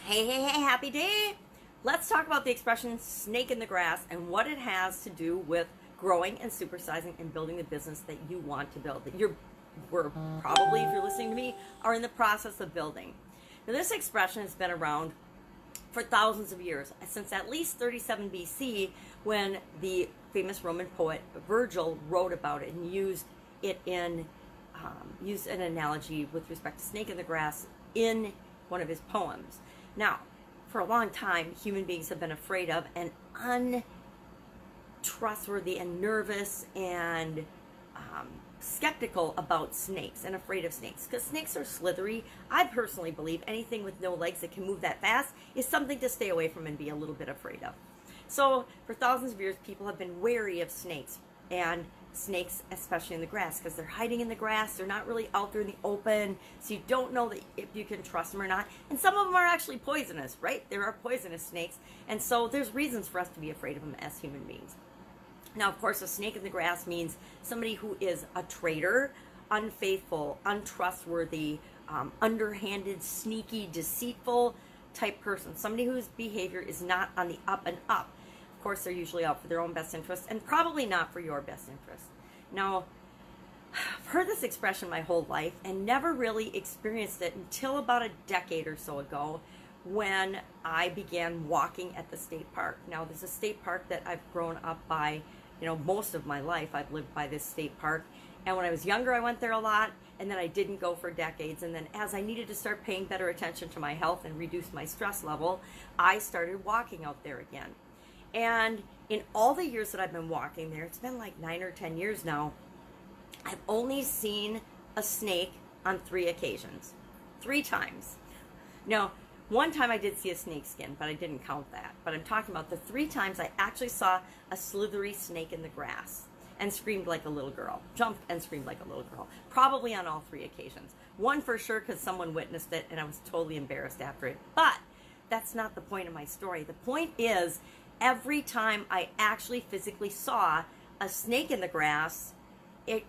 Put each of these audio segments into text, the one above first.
Hey, happy day! Let's talk about the expression snake in the grass and what it has to do with growing and supersizing and building the business that you want to build. That we're probably, if you're listening to me, are in the process of building. Now, this expression has been around for thousands of years, since at least 37 BC, when the famous Roman poet Virgil wrote about it and used an analogy with respect to snake in the grass in one of his poems. Now, for a long time, human beings have been afraid of and untrustworthy and nervous and skeptical about snakes and afraid of snakes, because snakes are slithery. I personally believe anything with no legs that can move that fast is something to stay away from and be a little bit afraid of. So for thousands of years, people have been wary of snakes, and snakes especially in the grass, because they're hiding in the grass. They're not really out there in the open, so you don't know that if you can trust them or not. And some of them are actually poisonous, right? There are poisonous snakes, and so there's reasons for us to be afraid of them as human beings. Now, of course, a snake in the grass means somebody who is a traitor, unfaithful, untrustworthy, underhanded, sneaky, deceitful type person. Somebody whose behavior is not on the up and up. Of course, they're usually out for their own best interest and probably not for your best interest. Now, I've heard this expression my whole life and never really experienced it until about a decade or so ago, when I began walking at the state park. Now, there's a state park that I've grown up by, most of my life. I've lived by this state park. And when I was younger, I went there a lot, and then I didn't go for decades. And then as I needed to start paying better attention to my health and reduce my stress level, I started walking out there again. And in all the years that I've been walking there, it's been like 9 or 10 years now, I've only seen a snake on 3 occasions. 3 times. Now, one time I did see a snake skin, but I didn't count that. But I'm talking about the 3 times I actually saw a slithery snake in the grass and screamed like a little girl. Jumped and screamed like a little girl. Probably on all 3 occasions. One for sure because someone witnessed it and I was totally embarrassed after it. But that's not the point of my story. The point is, every time I actually physically saw a snake in the grass, it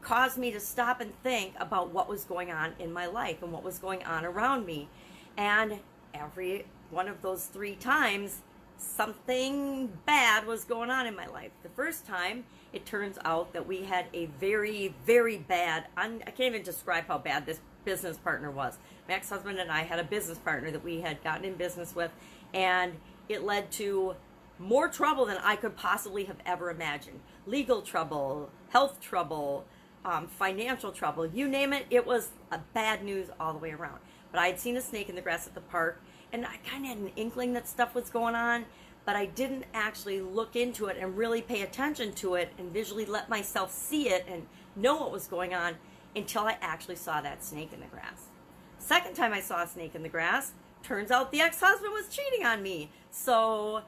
caused me to stop and think about what was going on in my life and what was going on around me. And every one of those 3 times, something bad was going on in my life. The first time, it turns out that we had a very, very bad, I can't even describe how bad this business partner was. My ex-husband and I had a business partner that we had gotten in business with, and it led to more trouble than I could possibly have ever imagined. Legal trouble, health trouble, financial trouble, you name it. It was a bad news all the way around. But I had seen a snake in the grass at the park, and I kind of had an inkling that stuff was going on, but I didn't actually look into it and really pay attention to it and visually let myself see it and know what was going on until I actually saw that snake in the grass. Second time I saw a snake in the grass, turns out the ex-husband was cheating on me. So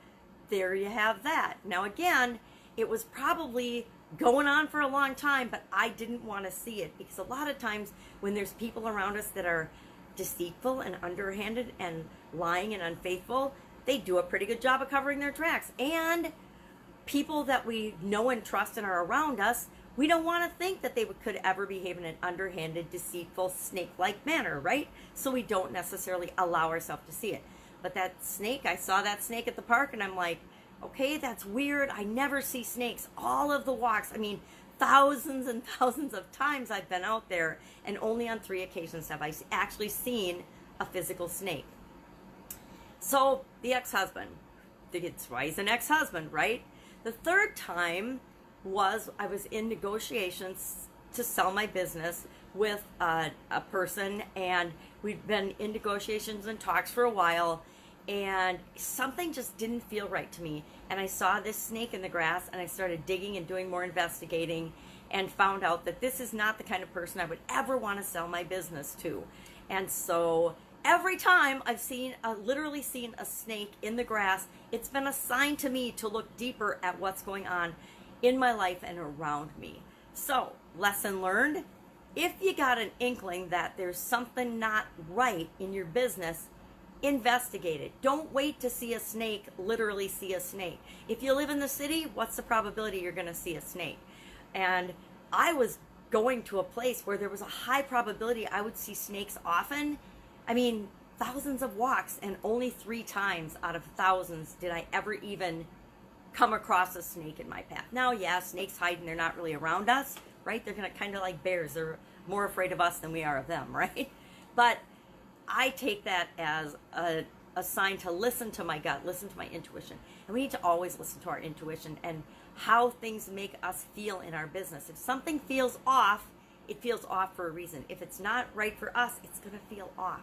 there you have that. Now again, it was probably going on for a long time, but I didn't want to see it, because a lot of times when there's people around us that are deceitful and underhanded and lying and unfaithful, they do a pretty good job of covering their tracks. And people that we know and trust and are around us, we don't want to think that they could ever behave in an underhanded, deceitful, snake-like manner, right? So we don't necessarily allow ourselves to see it. But that snake, I saw that snake at the park, and I'm like, okay, that's weird. I never see snakes. All of the walks, thousands and thousands of times I've been out there, and only on 3 occasions have I actually seen a physical snake. So the ex-husband, it's why he's an ex-husband, right? The third time was I was in negotiations to sell my business with a person, and we'd been in negotiations and talks for a while, and something just didn't feel right to me. And I saw this snake in the grass, and I started digging and doing more investigating, and found out that this is not the kind of person I would ever want to sell my business to. And so every time I've literally seen a snake in the grass, it's been a sign to me to look deeper at what's going on in my life and around me. So, lesson learned: if you got an inkling that there's something not right in your business, investigate it. Don't wait to see a snake, literally see a snake. If you live in the city, what's the probability you're going to see a snake? And I was going to a place where there was a high probability I would see snakes often. thousands of walks, and only 3 times out of thousands did I ever even come across a snake in my path. Now, yeah, snakes hide and they're not really around us, right? They're gonna kind of like bears. They're more afraid of us than we are of them, right? But I take that as a sign to listen to my gut, listen to my intuition. And we need to always listen to our intuition and how things make us feel in our business. If something feels off, it feels off for a reason. If it's not right for us, it's gonna feel off.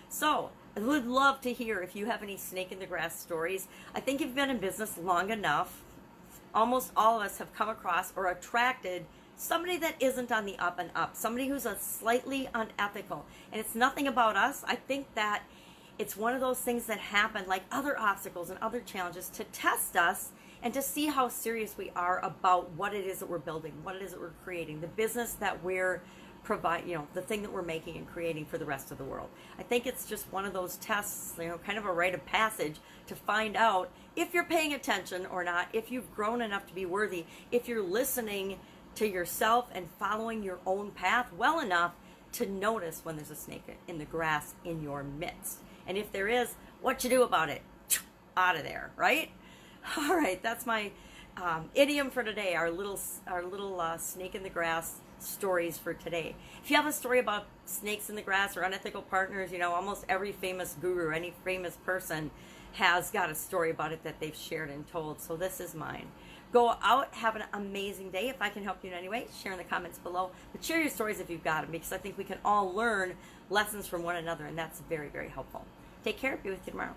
So I would love to hear if you have any snake in the grass stories. I think if you've been in business long enough, almost all of us have come across or attracted somebody that isn't on the up and up, somebody who's a slightly unethical. And it's nothing about us. I think that it's one of those things that happen, like other obstacles and other challenges, to test us and to see how serious we are about what it is that we're building, what it is that we're creating, the business that we're the thing that we're making and creating for the rest of the world. I think it's just one of those tests, kind of a rite of passage to find out if you're paying attention or not, if you've grown enough to be worthy, if you're listening to yourself and following your own path well enough to notice when there's a snake in the grass in your midst. And if there is, what you do about it? Out of there, right? All right, that's my idiom for today, our little snake in the grass stories for today. If you have a story about snakes in the grass or unethical partners, almost every famous guru, any famous person has got a story about it that they've shared and told. So this is mine. Go out, have an amazing day. If I can help you in any way, share in the comments below. But share your stories if you've got them, because I think we can all learn lessons from one another, and that's very, very helpful. Take care. Be with you tomorrow.